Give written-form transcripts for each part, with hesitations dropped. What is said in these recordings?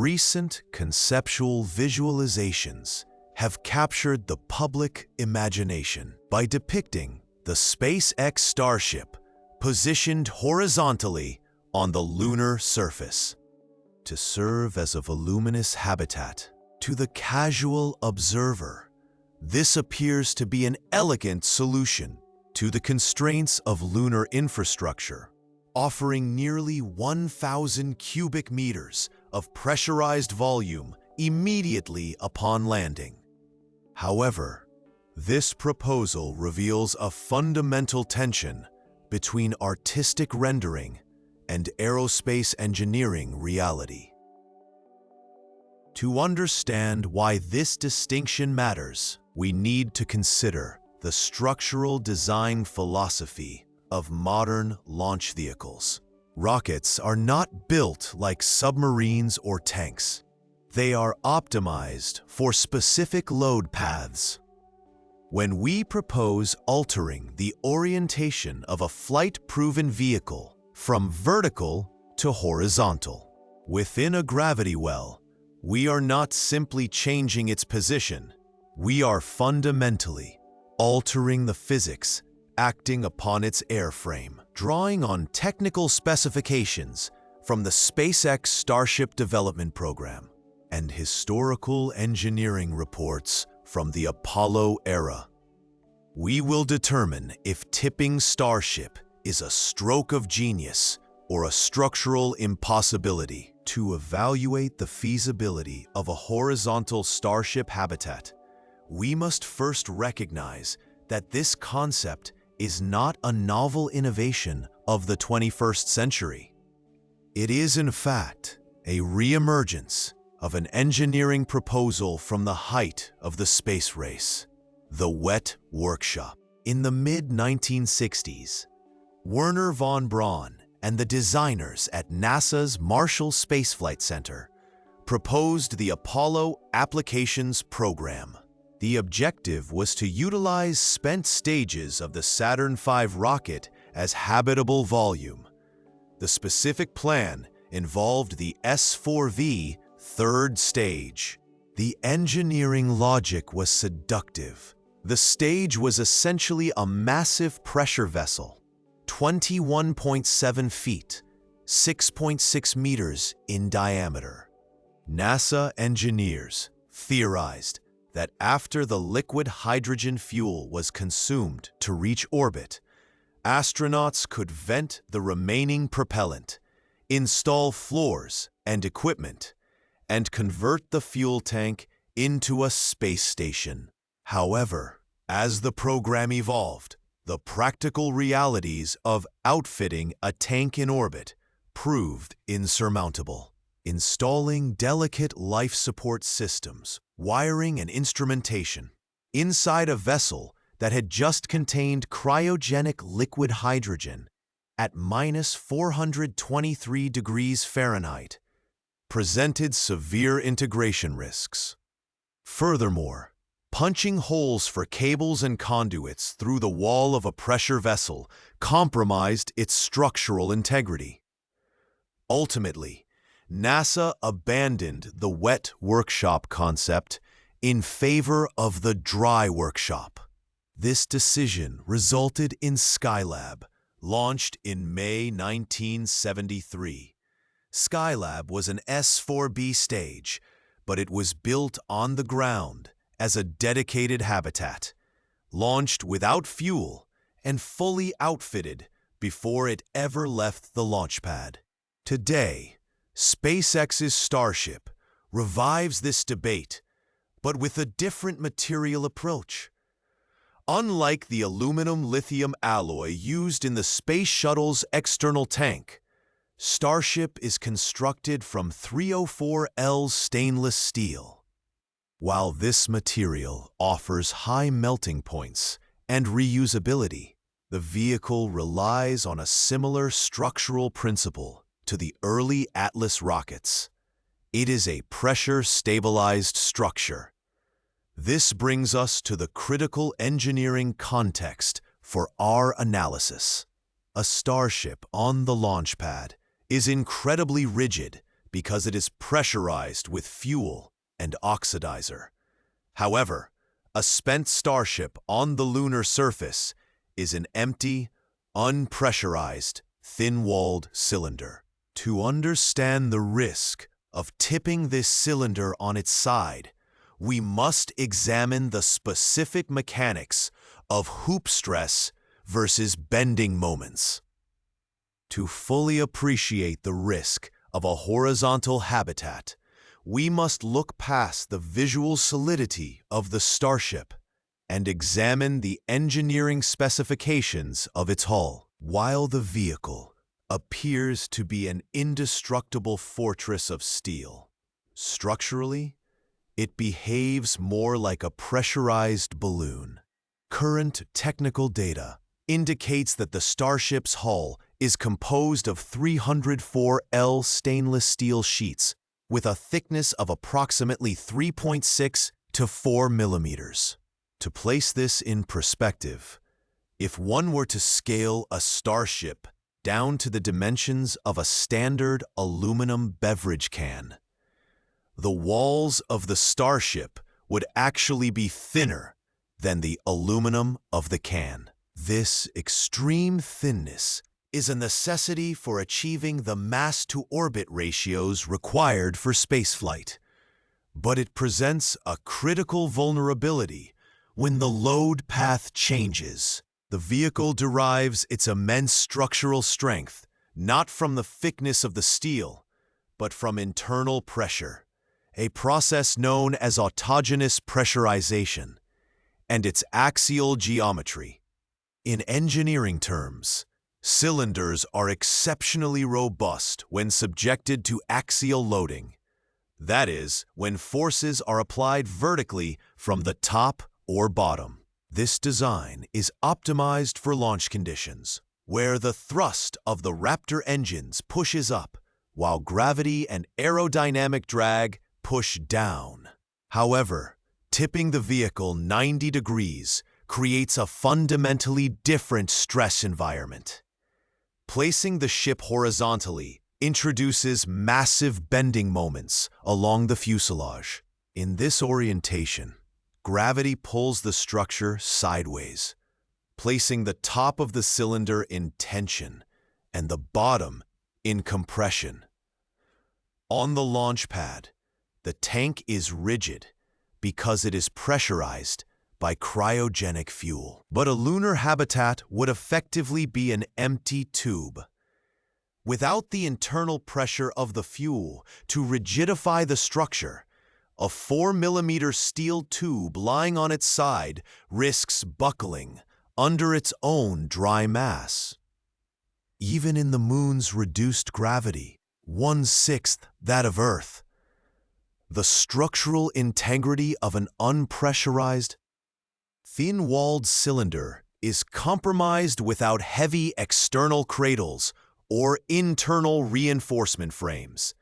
recent conceptual visualizations have captured the public imagination by depicting the SpaceX Starship positioned horizontally on the lunar surface to serve as a voluminous habitat. To the casual observer, this appears to be an elegant solution to the constraints of lunar infrastructure, offering nearly 1,000 cubic meters of pressurized volume immediately upon landing. However, this proposal reveals a fundamental tension between artistic rendering and aerospace engineering reality. To understand why this distinction matters, we need to consider the structural design philosophy of modern launch vehicles. Rockets are not built like submarines or tanks. They are optimized for specific load paths. When we propose altering the orientation of a flight-proven vehicle from vertical to horizontal within a gravity well, we are not simply changing its position. We are fundamentally altering the physics acting upon its airframe, drawing on technical specifications from the SpaceX Starship development program and historical engineering reports from the Apollo era. We will determine if tipping Starship is a stroke of genius or a structural impossibility. To evaluate the feasibility of a horizontal Starship habitat, we must first recognize that this concept is not a novel innovation of the 21st century. It is, in fact, a reemergence of an engineering proposal from the height of the space race, the Wet Workshop. In the mid-1960s, Wernher von Braun and the designers at NASA's Marshall Space Flight Center proposed the Apollo Applications Program. The objective was to utilize spent stages of the Saturn V rocket as habitable volume. The specific plan involved the S4V third stage. The engineering logic was seductive. The stage was essentially a massive pressure vessel, 21.7 feet, 6.6 meters in diameter. NASA engineers theorized that after the liquid hydrogen fuel was consumed to reach orbit, astronauts could vent the remaining propellant, install floors and equipment, and convert the fuel tank into a space station. However, as the program evolved, the practical realities of outfitting a tank in orbit proved insurmountable. Installing delicate life support systems, wiring and instrumentation inside a vessel that had just contained cryogenic liquid hydrogen at -423 degrees Fahrenheit presented severe integration risks. Furthermore, punching holes for cables and conduits through the wall of a pressure vessel compromised its structural integrity. Ultimately, NASA abandoned the wet workshop concept in favor of the dry workshop. This decision resulted in Skylab, launched in May 1973. Skylab was an S4B stage, but it was built on the ground as a dedicated habitat, launched without fuel and fully outfitted before it ever left the launch pad. Today, SpaceX's Starship revives this debate, but with a different material approach. Unlike the aluminum-lithium alloy used in the Space Shuttle's external tank, Starship is constructed from 304L stainless steel. While this material offers high melting points and reusability, the vehicle relies on a similar structural principle to the early Atlas rockets. It is a pressure-stabilized structure. This brings us to the critical engineering context for our analysis. A Starship on the launch pad is incredibly rigid because it is pressurized with fuel and oxidizer. However, a spent Starship on the lunar surface is an empty, unpressurized, thin-walled cylinder. To understand the risk of tipping this cylinder on its side, we must examine the specific mechanics of hoop stress versus bending moments. To fully appreciate the risk of a horizontal habitat, we must look past the visual solidity of the Starship and examine the engineering specifications of its hull. While the vehicle appears to be an indestructible fortress of steel, structurally, it behaves more like a pressurized balloon. Current technical data indicates that the Starship's hull is composed of 304L stainless steel sheets with a thickness of approximately 3.6 to 4 millimeters. To place this in perspective, if one were to scale a Starship down to the dimensions of a standard aluminum beverage can, the walls of the Starship would actually be thinner than the aluminum of the can. This extreme thinness is a necessity for achieving the mass-to-orbit ratios required for spaceflight, but it presents a critical vulnerability when the load path changes. The vehicle derives its immense structural strength not from the thickness of the steel, but from internal pressure, a process known as autogenous pressurization, and its axial geometry. In engineering terms, cylinders are exceptionally robust when subjected to axial loading. That is, when forces are applied vertically from the top or bottom. This design is optimized for launch conditions, where the thrust of the Raptor engines pushes up, while gravity and aerodynamic drag push down. However, tipping the vehicle 90 degrees creates a fundamentally different stress environment. Placing the ship horizontally introduces massive bending moments along the fuselage. In this orientation, gravity pulls the structure sideways, placing the top of the cylinder in tension and the bottom in compression. On the launch pad, the tank is rigid because it is pressurized by cryogenic fuel. But a lunar habitat would effectively be an empty tube. Without the internal pressure of the fuel to rigidify the structure, a 4mm steel tube lying on its side risks buckling under its own dry mass. Even in the Moon's reduced gravity, 1/6 that of Earth, the structural integrity of an unpressurized, thin-walled cylinder is compromised without heavy external cradles or internal reinforcement frames,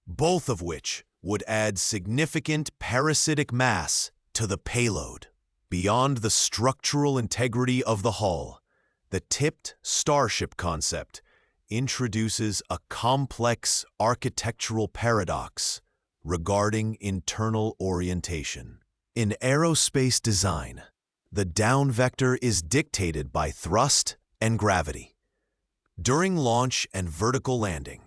both of which would add significant parasitic mass to the payload. Beyond the structural integrity of the hull, the tipped Starship concept introduces a complex architectural paradox regarding internal orientation. In aerospace design, the down vector is dictated by thrust and gravity. During launch and vertical landing,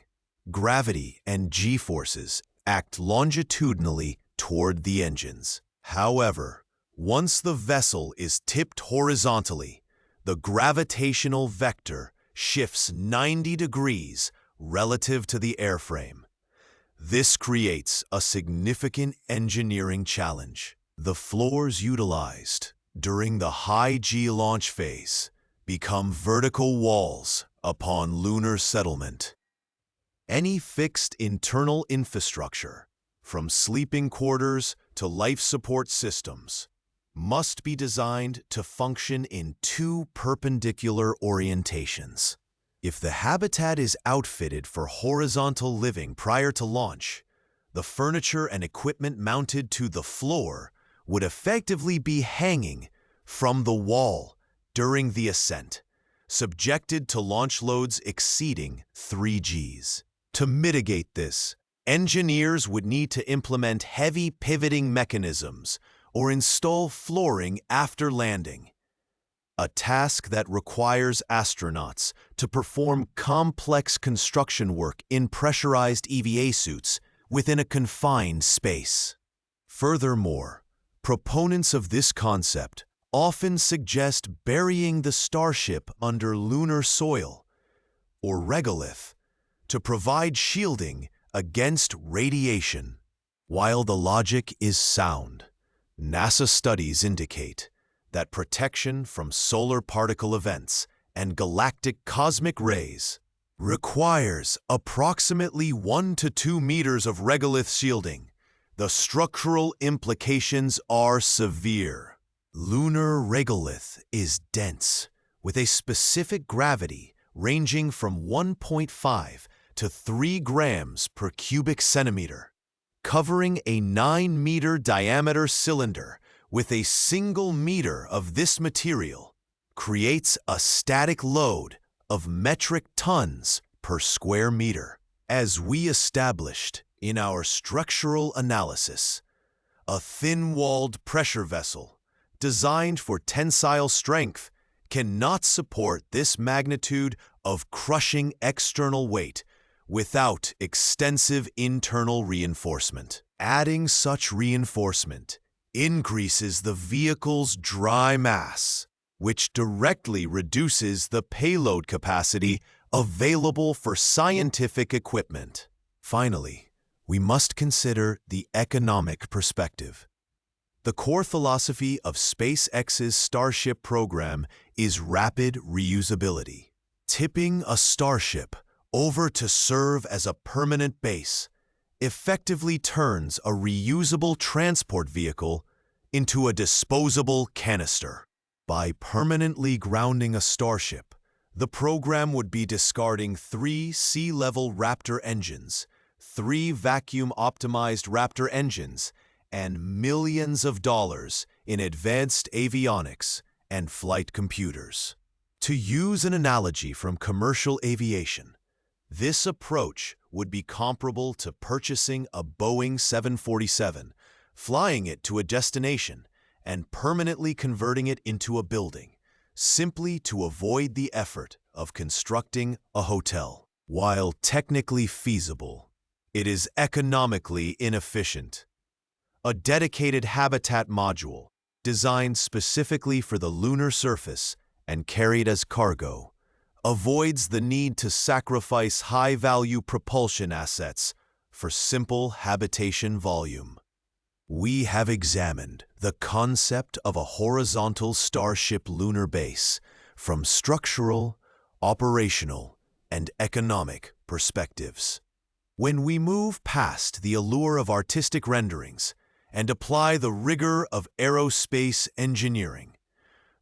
gravity and g-forces act longitudinally toward the engines. However, once the vessel is tipped horizontally, the gravitational vector shifts 90 degrees relative to the airframe. This creates a significant engineering challenge. The floors utilized during the high-G launch phase become vertical walls upon lunar settlement. Any fixed internal infrastructure, from sleeping quarters to life support systems, must be designed to function in two perpendicular orientations. If the habitat is outfitted for horizontal living prior to launch, the furniture and equipment mounted to the floor would effectively be hanging from the wall during the ascent, subjected to launch loads exceeding 3 Gs. To mitigate this, engineers would need to implement heavy pivoting mechanisms or install flooring after landing, a task that requires astronauts to perform complex construction work in pressurized EVA suits within a confined space. Furthermore, proponents of this concept often suggest burying the Starship under lunar soil, or regolith, to provide shielding against radiation. While the logic is sound, NASA studies indicate that protection from solar particle events and galactic cosmic rays requires approximately 1 to 2 meters of regolith shielding. The structural implications are severe. Lunar regolith is dense, with a specific gravity ranging from 1.5 to 3 grams per cubic centimeter, covering a 9-meter diameter cylinder with a single meter of this material creates a static load of metric tons per square meter. As we established in our structural analysis, a thin-walled pressure vessel designed for tensile strength cannot support this magnitude of crushing external weight without extensive internal reinforcement. Adding such reinforcement increases the vehicle's dry mass, which directly reduces the payload capacity available for scientific equipment. Finally, we must consider the economic perspective. The core philosophy of SpaceX's Starship program is rapid reusability. Tipping a Starship over to serve as a permanent base effectively turns a reusable transport vehicle into a disposable canister. By permanently grounding a Starship, the program would be discarding 3 sea-level Raptor engines, 3 vacuum-optimized Raptor engines, and millions of dollars in advanced avionics and flight computers. To use an analogy from commercial aviation, this approach would be comparable to purchasing a Boeing 747, flying it to a destination, and permanently converting it into a building, simply to avoid the effort of constructing a hotel. While technically feasible, it is economically inefficient. A dedicated habitat module, designed specifically for the lunar surface and carried as cargo, avoids the need to sacrifice high-value propulsion assets for simple habitation volume. We have examined the concept of a horizontal Starship lunar base from structural, operational, and economic perspectives. When we move past the allure of artistic renderings and apply the rigor of aerospace engineering,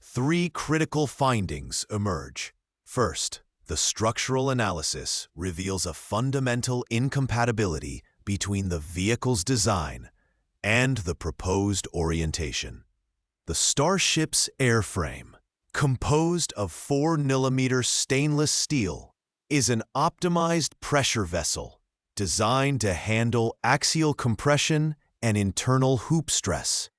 3 critical findings emerge. First, the structural analysis reveals a fundamental incompatibility between the vehicle's design and the proposed orientation. The Starship's airframe, composed of 4mm stainless steel, is an optimized pressure vessel designed to handle axial compression and internal hoop stress.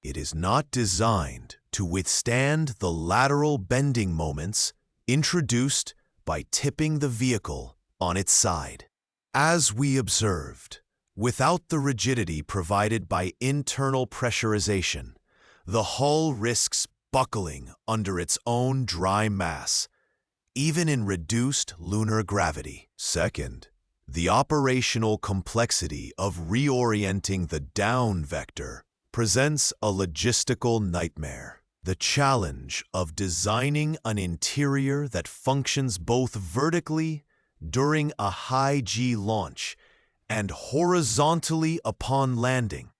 It is not designed to withstand the lateral bending moments introduced by tipping the vehicle on its side. As we observed, without the rigidity provided by internal pressurization, the hull risks buckling under its own dry mass, even in reduced lunar gravity. Second, the operational complexity of reorienting the down vector presents a logistical nightmare. The challenge of designing an interior that functions both vertically during a high-G launch and horizontally upon landing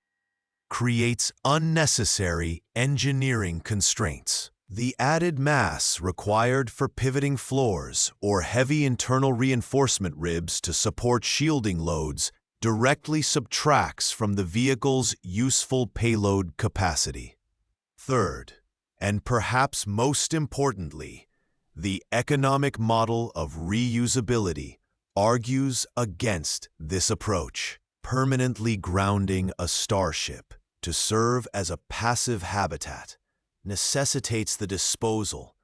creates unnecessary engineering constraints. The added mass required for pivoting floors or heavy internal reinforcement ribs to support shielding loads directly subtracts from the vehicle's useful payload capacity. Third, and perhaps most importantly, the economic model of reusability argues against this approach. Permanently grounding a starship to serve as a passive habitat necessitates the disposal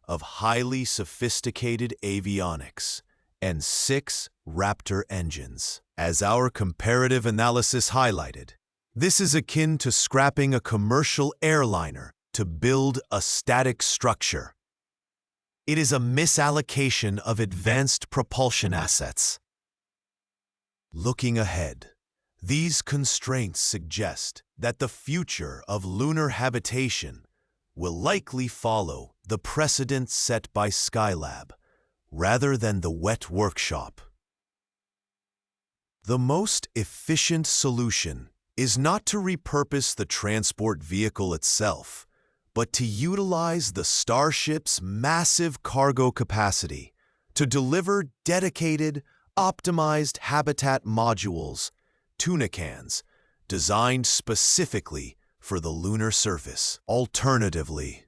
of highly sophisticated avionics and 6 Raptor engines. As our comparative analysis highlighted, this is akin to scrapping a commercial airliner to build a static structure. It is a misallocation of advanced propulsion assets. Looking ahead, these constraints suggest that the future of lunar habitation will likely follow the precedent set by Skylab rather than the Wet Workshop. The most efficient solution is not to repurpose the transport vehicle itself, but to utilize the Starship's massive cargo capacity to deliver dedicated, optimized habitat modules, tunicans, designed specifically for the lunar surface. Alternatively,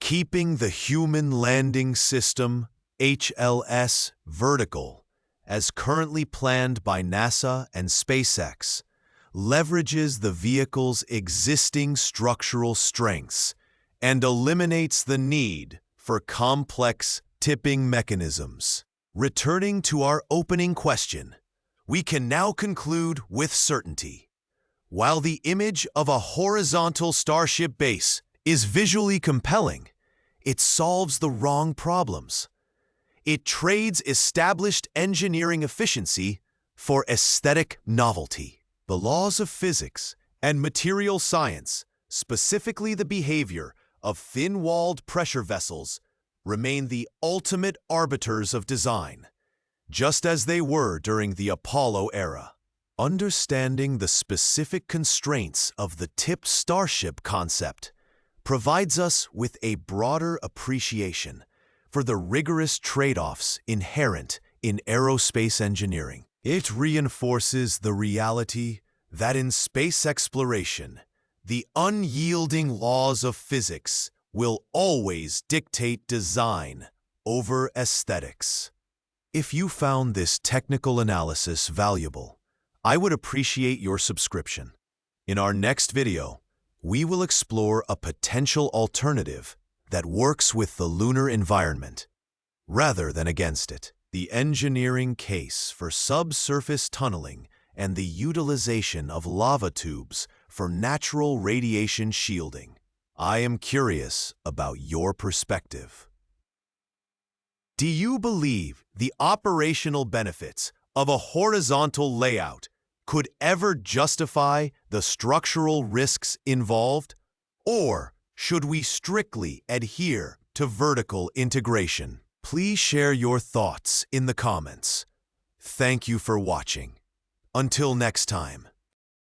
keeping the Human Landing System, HLS, vertical, as currently planned by NASA and SpaceX, leverages the vehicle's existing structural strengths and eliminates the need for complex tipping mechanisms. Returning to our opening question, we can now conclude with certainty. While the image of a horizontal Starship base is visually compelling, it solves the wrong problems. It trades established engineering efficiency for aesthetic novelty. The laws of physics and material science, specifically the behavior of thin-walled pressure vessels, remain the ultimate arbiters of design, just as they were during the Apollo era. Understanding the specific constraints of the tipped Starship concept provides us with a broader appreciation for the rigorous trade-offs inherent in aerospace engineering. It reinforces the reality that in space exploration, the unyielding laws of physics will always dictate design over aesthetics. If you found this technical analysis valuable, I would appreciate your subscription. In our next video, we will explore a potential alternative that works with the lunar environment rather than against it. The engineering case for subsurface tunneling and the utilization of lava tubes for natural radiation shielding. I am curious about your perspective. Do you believe the operational benefits of a horizontal layout could ever justify the structural risks involved? Or should we strictly adhere to vertical integration? Please share your thoughts in the comments. Thank you for watching. Until next time.